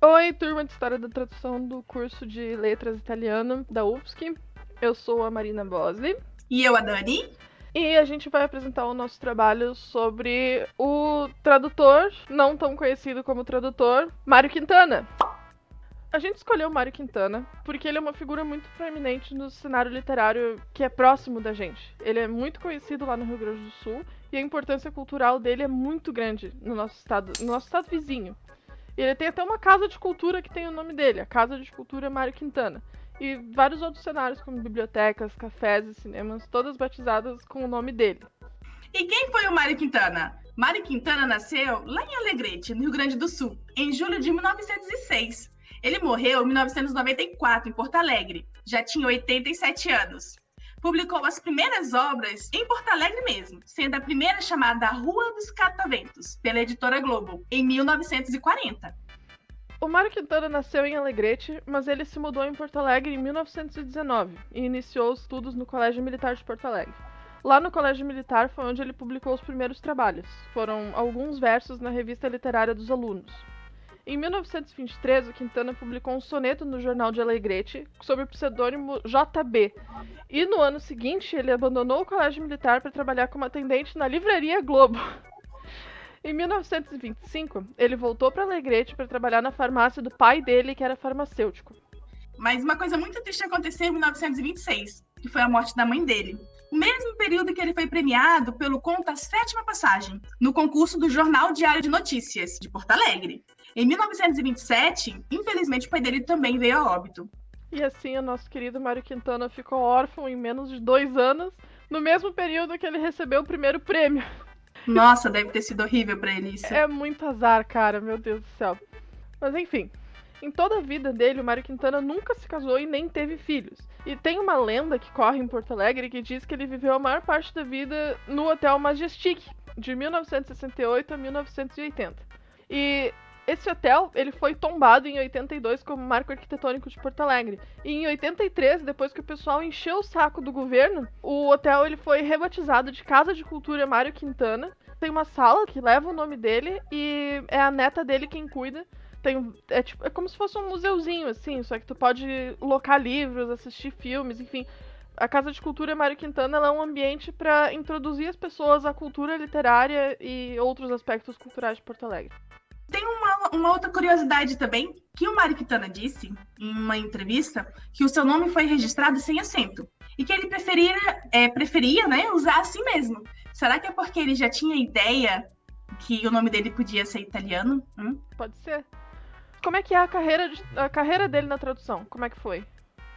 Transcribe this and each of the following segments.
Oi, turma de História da Tradução do curso de Letras Italiano da UFSC. Eu sou a Marina Bosi. E eu, a Dani. E a gente vai apresentar o nosso trabalho sobre o tradutor, não tão conhecido como tradutor, Mário Quintana. A gente escolheu Mário Quintana porque ele é uma figura muito proeminente no cenário literário que é próximo da gente. Ele é muito conhecido lá no Rio Grande do Sul e a importância cultural dele é muito grande no nosso estado vizinho. E ele tem até uma casa de cultura que tem o nome dele, a Casa de Cultura Mário Quintana. E vários outros cenários, como bibliotecas, cafés e cinemas, todas batizadas com o nome dele. E quem foi o Mário Quintana? Mário Quintana nasceu lá em Alegrete, no Rio Grande do Sul, em julho de 1906. Ele morreu em 1994, em Porto Alegre. Já tinha 87 anos. Publicou as primeiras obras em Porto Alegre mesmo, sendo a primeira chamada Rua dos Cataventos, pela editora Globo, em 1940. O Mário Quintana nasceu em Alegrete, mas ele se mudou em Porto Alegre em 1919 e iniciou os estudos no Colégio Militar de Porto Alegre. Lá no Colégio Militar foi onde ele publicou os primeiros trabalhos. Foram alguns versos na revista literária dos alunos. Em 1923, o Quintana publicou um soneto no Jornal de Alegrete sob o pseudônimo JB. E no ano seguinte, ele abandonou o Colégio Militar para trabalhar como atendente na Livraria Globo. Em 1925, ele voltou para Alegrete para trabalhar na farmácia do pai dele, que era farmacêutico. Mas uma coisa muito triste aconteceu em 1926, que foi a morte da mãe dele. O mesmo período que ele foi premiado pelo conto A Sétima Passagem, no concurso do Jornal Diário de Notícias, de Porto Alegre. Em 1927, infelizmente, o pai dele também veio a óbito. E assim, o nosso querido Mário Quintana ficou órfão em menos de 2 anos, no mesmo período que ele recebeu o primeiro prêmio. Nossa, deve ter sido horrível pra ele isso. É muito azar, cara, meu Deus do céu. Mas enfim, em toda a vida dele, o Mário Quintana nunca se casou e nem teve filhos. E tem uma lenda que corre em Porto Alegre que diz que ele viveu a maior parte da vida no Hotel Majestic, de 1968 a 1980. E esse hotel, ele foi tombado em 82 como marco arquitetônico de Porto Alegre. E em 83, depois que o pessoal encheu o saco do governo, o hotel ele foi rebatizado de Casa de Cultura Mário Quintana. Tem uma sala que leva o nome dele e é a neta dele quem cuida. É como se fosse um museuzinho, assim, só que tu pode locar livros, assistir filmes, enfim. A Casa de Cultura Mário Quintana ela é um ambiente para introduzir as pessoas à cultura literária e outros aspectos culturais de Porto Alegre. Tem uma outra curiosidade também, que o Mário Quintana disse em uma entrevista que o seu nome foi registrado sem acento e que ele preferia, né, usar assim mesmo. Será que é porque ele já tinha ideia que o nome dele podia ser italiano? Pode ser. Como é que é a carreira dele na tradução? Como é que foi?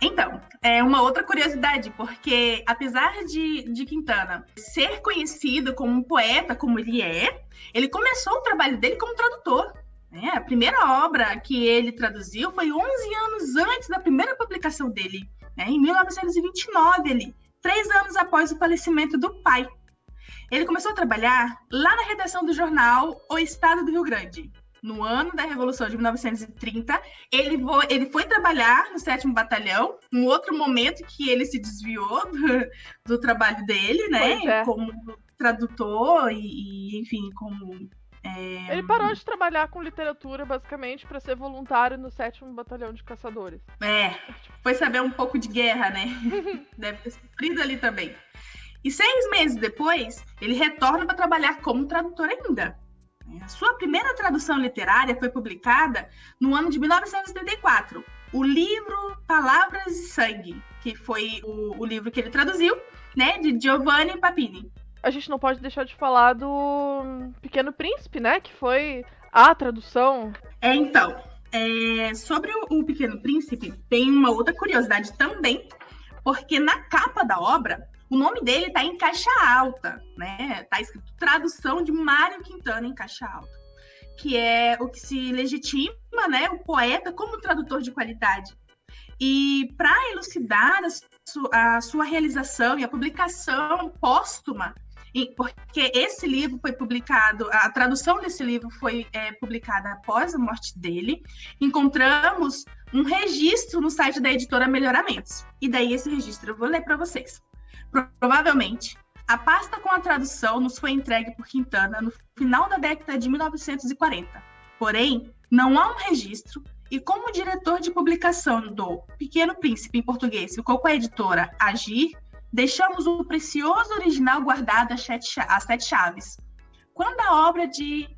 Então, é uma outra curiosidade, porque apesar de Quintana ser conhecido como um poeta, como ele começou o trabalho dele como tradutor. Né? A primeira obra que ele traduziu foi 11 anos antes da primeira publicação dele, né? Em 1929, 3 anos após o falecimento do pai. Ele começou a trabalhar lá na redação do jornal O Estado do Rio Grande. No ano da Revolução de 1930, ele foi trabalhar no 7º Batalhão, um outro momento que ele se desviou do trabalho dele, né? Como tradutor e enfim, como... Ele parou de trabalhar com literatura, basicamente, para ser voluntário no 7º Batalhão de Caçadores. Foi saber um pouco de guerra, né? Deve ter sofrido ali também. E 6 meses depois, ele retorna para trabalhar como tradutor ainda. A sua primeira tradução literária foi publicada no ano de 1974, o livro Palavras e Sangue, que foi o livro que ele traduziu, né, de Giovanni Papini. A gente não pode deixar de falar do Pequeno Príncipe, né, que foi a tradução. Sobre o Pequeno Príncipe, tem uma outra curiosidade também, porque na capa da obra, o nome dele está em caixa alta, né? Está escrito tradução de Mário Quintana em caixa alta, que é o que se legitima, né, o poeta como tradutor de qualidade. E para elucidar a sua realização e a publicação póstuma, porque esse livro foi publicado, a tradução desse livro foi publicada após a morte dele, encontramos um registro no site da editora Melhoramentos. E daí esse registro eu vou ler para vocês. Provavelmente, a pasta com a tradução nos foi entregue por Quintana no final da década de 1940. Porém, não há um registro E como diretor de publicação do Pequeno Príncipe em português, ficou com a editora Agir, deixamos o precioso original guardado às 7 chaves. Quando a obra de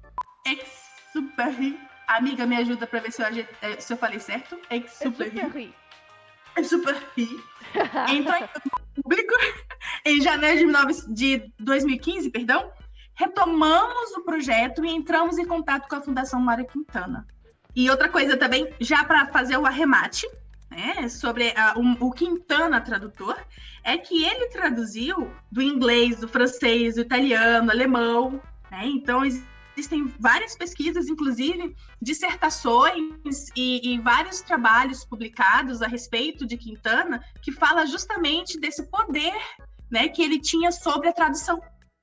Exupéry, amiga, me ajuda para ver se eu falei certo? Exupéry entrou em público em janeiro de 2015, perdão, retomamos o projeto e entramos em contato com a Fundação Mário Quintana. E outra coisa também, já para fazer o arremate, né, sobre o Quintana tradutor, é que ele traduziu do inglês, do francês, do italiano, do alemão, né? Então existem várias pesquisas, inclusive dissertações e vários trabalhos publicados a respeito de Quintana, que fala justamente desse poder, né, que ele tinha sobre a tradução.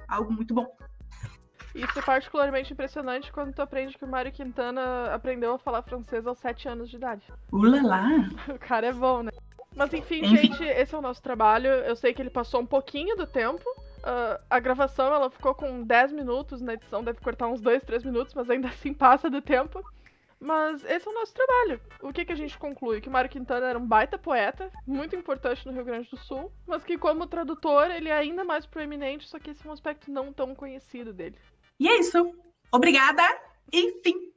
Algo muito bom. Isso é particularmente impressionante quando tu aprende que o Mário Quintana aprendeu a falar francês aos 7 anos de idade. Ulala! O cara é bom, né? Mas enfim, gente, esse é o nosso trabalho. Eu sei que ele passou um pouquinho do tempo. A gravação, ela ficou com 10 minutos, na edição deve cortar uns 2, 3 minutos, mas ainda assim passa do tempo. Mas esse é o nosso trabalho. O que a gente conclui? Que o Mário Quintana era um baita poeta, muito importante no Rio Grande do Sul, mas que como tradutor ele é ainda mais proeminente, só que esse é um aspecto não tão conhecido dele. E é isso. Obrigada. Enfim.